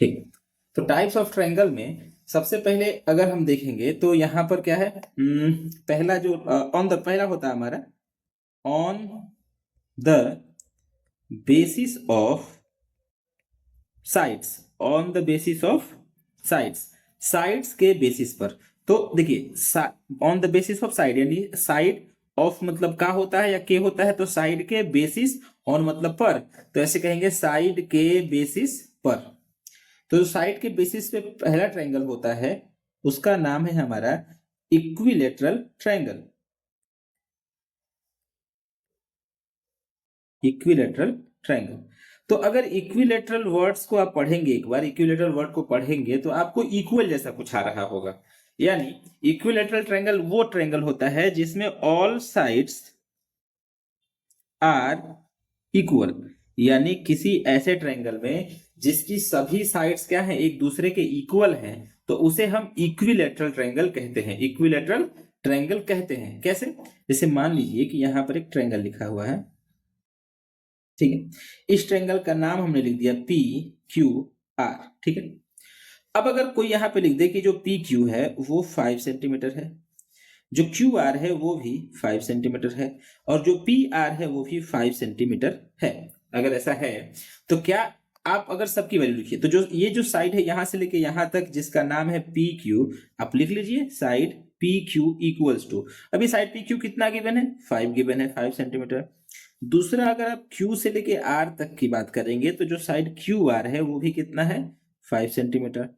ठीक, तो types of triangle में सबसे पहले अगर हम देखेंगे तो यहाँ पर क्या है, पहला जो पहला होता है हमारा on the basis of sides, on the basis of sides, sides के बेसिस पर। तो देखिए on the basis of side यानी साइड ऑफ मतलब का होता है या के होता है, तो साइड के बेसिस, ऑन मतलब पर, तो ऐसे कहेंगे साइड के बेसिस पर। तो जो साइड के बेसिस पे पहला ट्रायंगल होता है उसका नाम है हमारा इक्विलेटरल ट्रायंगल, इक्विलेटरल ट्रायंगल। तो अगर इक्विलेटरल वर्ड्स को आप पढ़ेंगे, एक बार इक्विलेटरल वर्ड को पढ़ेंगे तो आपको इक्वल जैसा कुछ आ रहा होगा। यानी इक्विलेटरल ट्रायंगल वो ट्रायंगल होता है जिसमें ऑल साइड्स आर इक्वल, यानी किसी ऐसे ट्रायंगल में जिसकी सभी साइड्स क्या है, एक दूसरे के इक्वल हैं, तो उसे हम इक्विलेटरल ट्रायंगल कहते हैं, इक्विलेटरल ट्रायंगल कहते हैं। कैसे? जैसे मान लीजिए कि यहां पर एक ट्रायंगल लिखा हुआ है, ठीक है, इस ट्रायंगल का नाम हमने लिख दिया पी क्यू आर, ठीक है। अब अगर कोई यहां पे लिख दे कि जो पी क्यू है वो 5 सेंटीमीटर है, जो क्यू आर है वो भी 5 सेंटीमीटर है, और जो पी आर है वो भी 5 सेंटीमीटर है, अगर ऐसा है तो क्या आप अगर सबकी वैल्यू लिखिए, तो जो ये जो साइड है यहां से लेके यहां तक जिसका नाम है पी क्यू, आप लिख लीजिए side P Q equals to, अभी साइड पी क्यू कितना गिवन है, 5 गिवन है, 5 सेंटीमीटर। दूसरा अगर आप क्यू से लेके आर तक की बात करेंगे तो जो साइड क्यू आर है वो भी कितना है, 5 सेंटीमीटर।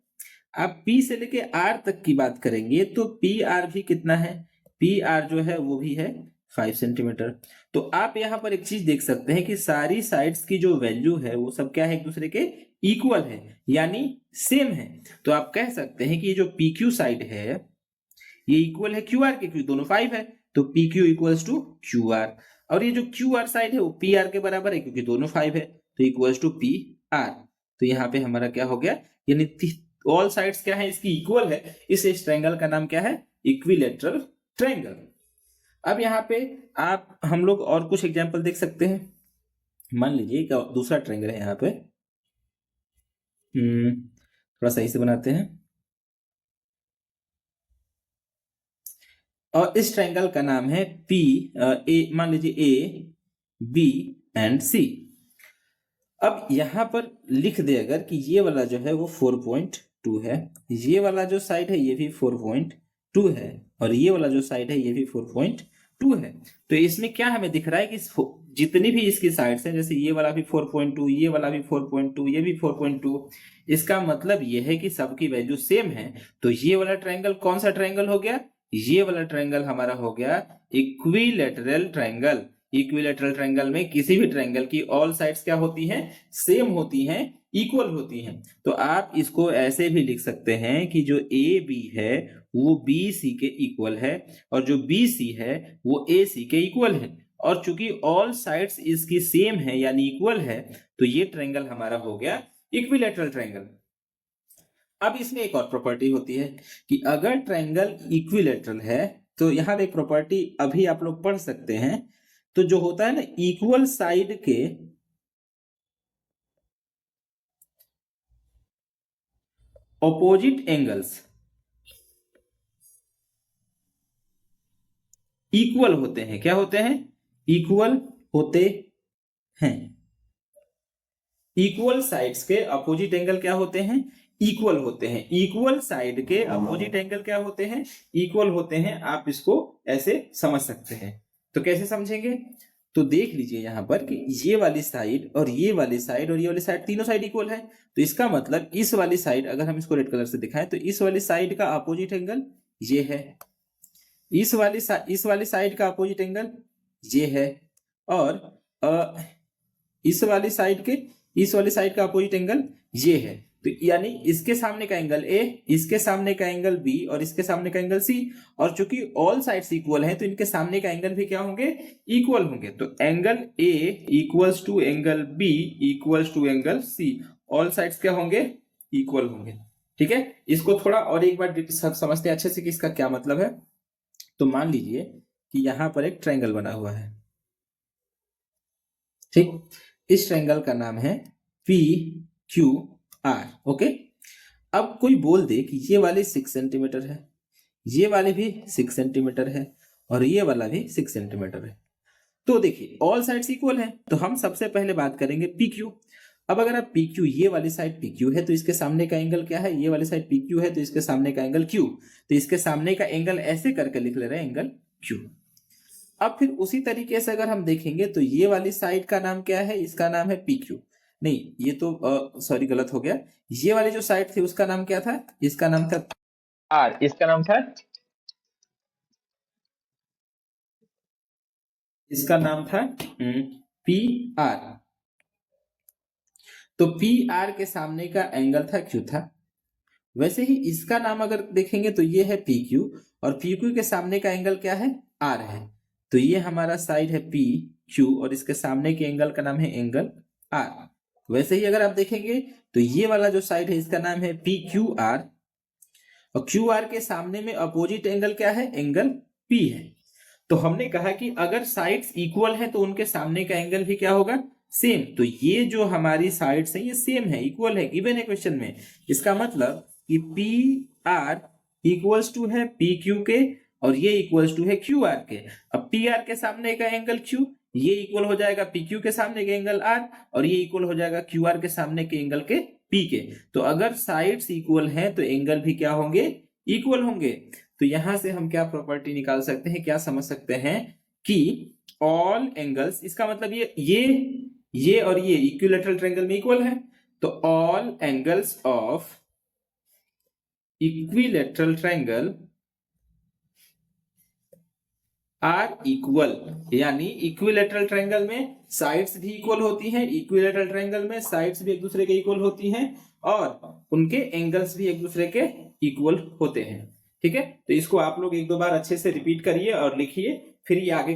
आप P से लेके R तक की बात करेंगे तो पी आर भी कितना है, पी आर जो है वो भी है 5 सेंटीमीटर। तो आप यहाँ पर एक चीज देख सकते हैं कि सारी साइड्स की जो वैल्यू है वो सब क्या है, एक दूसरे के इक्वल है, यानी सेम है। तो आप कह सकते हैं कि ये जो पी क्यू साइड है ये इक्वल है क्यू आर के, क्योंकि दोनों 5 है, तो P Q equals to Q R. और ये जो क्यू आर साइड है वो पी आर के बराबर है क्योंकि दोनों 5 है, तो इक्वल्स टू पी आर। तो यहाँ पे हमारा क्या हो गया, यानी ऑल साइड्स क्या है इसकी इक्वल है, इस ट्रायंगल का नाम क्या है, इक्विलेटरल ट्रायंगल। अब यहाँ पे आप हम लोग और कुछ एग्जांपल देख सकते हैं। मान लीजिए कि दूसरा ट्रायंगल है यहाँ पे, थोड़ा सही से बनाते हैं, और इस ट्रायंगल का नाम है पी ए, मान लीजिए ए बी एंड सी। अब यहां पर लिख दे अगर कि ये वाला जो है वो 4.2 है, ये वाला जो साइड है ये भी 4.2 है, और ये वाला जो साइड है ये भी 4.2 है। तो इसमें क्या हमें दिख रहा है कि जितनी भी इसकी साइड्स हैं, जैसे ये वाला भी 4.2, ये वाला भी 4.2, ये भी 4.2, इसका मतलब ये है कि सबकी वैल्यू सेम है। तो ये वाला ट्रायंगल कौन सा ट्रायंगल हो गया, ये वाला ट्रायंगल हमारा हो गया इक्विलेटरल ट्रायंगल। इक्विलेटरल ट्रायंगल में किसी भी ट्रायंगल की ऑल साइड्स क्या होती हैं, सेम होती हैं, इक्वल होती हैं। तो आप इसको ऐसे भी लिख सकते हैं कि जो ए बी है वो बी सी के इक्वल है, और जो बी सी है वो ए सी के इक्वल है, और चूंकि ऑल साइड्स इसकी सेम है यानी इक्वल है, तो ये ट्रायंगल हमारा हो गया इक्विलेटरल ट्रायंगल। अब इसमें एक और प्रॉपर्टी होती है कि अगर ट्रायंगल इक्विलेटरल है तो यहां एक प्रॉपर्टी अभी आप लोग पढ़ सकते हैं, तो जो होता है ना इक्वल साइड के ऑपोजिट एंगल्स इक्वल होते हैं, क्या होते हैं, इक्वल होते हैं। इक्वल साइड्स के अपोजिट एंगल क्या होते हैं, इक्वल होते हैं। इक्वल साइड के अपोजिट एंगल क्या होते हैं, इक्वल होते हैं। आप इसको ऐसे समझ सकते हैं। तो कैसे समझेंगे, तो देख लीजिए यहां पर कि ये वाली साइड और ये वाली साइड और ये वाली साइड, तीनों साइड इक्वल है। तो इसका मतलब इस वाली साइड, अगर हम इसको रेड कलर से दिखाएं तो इस वाली साइड का अपोजिट एंगल ये है, इस वाली साइड का अपोजिट एंगल ये है, और इस वाली साइड का अपोजिट एंगल ये है। तो यानी इसके सामने का एंगल ए, इसके सामने का एंगल बी, और इसके सामने का एंगल सी। और चूंकि ऑल साइड्स इक्वल हैं तो इनके सामने का एंगल भी क्या होंगे, इक्वल होंगे। तो angle A equals to angle B equals to angle C, all sides क्या होंगे, इक्वल होंगे। ठीक है, इसको थोड़ा और एक बार समझते हैं अच्छे से कि इसका क्या मतलब है। तो मान लीजिए कि यहां पर एक ट्रायंगल बना हुआ है, ठीक, इस ट्रायंगल का नाम है पी क्यू आर। ओके, अब कोई बोल दे कि ये वाले 6 सेंटीमीटर है, ये वाले भी 6 सेंटीमीटर है और ये वाला भी 6 सेंटीमीटर है, तो देखिए ऑल साइड्स इक्वल है, तो हम सबसे पहले बात करेंगे पी क्यू। अब अगर आप पी क्यू, ये वाली साइड पी क्यू है तो इसके सामने का एंगल क्या है, ये वाली साइड पी क्यू है तो इसके सामने का एंगल क्यू, तो इसके सामने का एंगल ऐसे करके लिख ले रहे हैं एंगल क्यू। अब फिर उसी तरीके से अगर हम देखेंगे तो ये वाली साइड का नाम क्या है, इसका नाम है पी क्यू, नहीं ये तो सॉरी गलत हो गया, ये वाली जो साइड थी उसका नाम क्या था, इसका नाम था आर, इसका नाम था, इसका नाम था पी आर। तो पी आर के सामने का एंगल था क्यू था। वैसे ही इसका नाम अगर देखेंगे तो ये है पी क्यू और पी क्यू के सामने का एंगल क्या है, आर है, तो ये हमारा साइड है पी क्यू और इसके सामने के एंगल का नाम है एंगल आर। वैसे ही अगर आप देखेंगे तो ये वाला जो साइड है इसका नाम है पी क्यू आर और क्यू आर के सामने में अपोजिट एंगल क्या है, एंगल पी है। तो हमने कहा कि अगर साइड्स इक्वल है तो उनके सामने का एंगल भी क्या होगा, सेम। तो ये जो हमारी साइड्स है ये सेम है, इक्वल है, गिवन है क्वेश्चन में। इसका मतलब कि पी आर इक्वल्स टू है पी क्यू के और ये इक्वल्स टू है क्यू आर के। अब पी आर के सामने का एंगल क्यू, ये इक्वल हो जाएगा पी क्यू के सामने के एंगल आर और ये इक्वल हो जाएगा क्यू आर के सामने के एंगल के पी के। तो अगर साइड्स इक्वल हैं तो एंगल भी क्या होंगे, इक्वल होंगे। तो यहां से हम क्या प्रॉपर्टी निकाल सकते हैं, क्या समझ सकते हैं कि ऑल एंगल्स, इसका मतलब ये और ये इक्विलैटरल ट्रायंगल में इक्वल है, तो all angles of equilateral triangle are equal, यानी इक्विलैटरल ट्रायंगल में साइड्स भी इक्वल होती हैं, इक्विलैटरल ट्रायंगल में साइड्स भी एक दूसरे के इक्वल होती हैं और उनके एंगल्स भी एक दूसरे के इक्वल होते हैं। ठीक है, तो इसको आप लोग एक दो बार अच्छे से रिपीट करिए और लिखिए, फिर ये आगे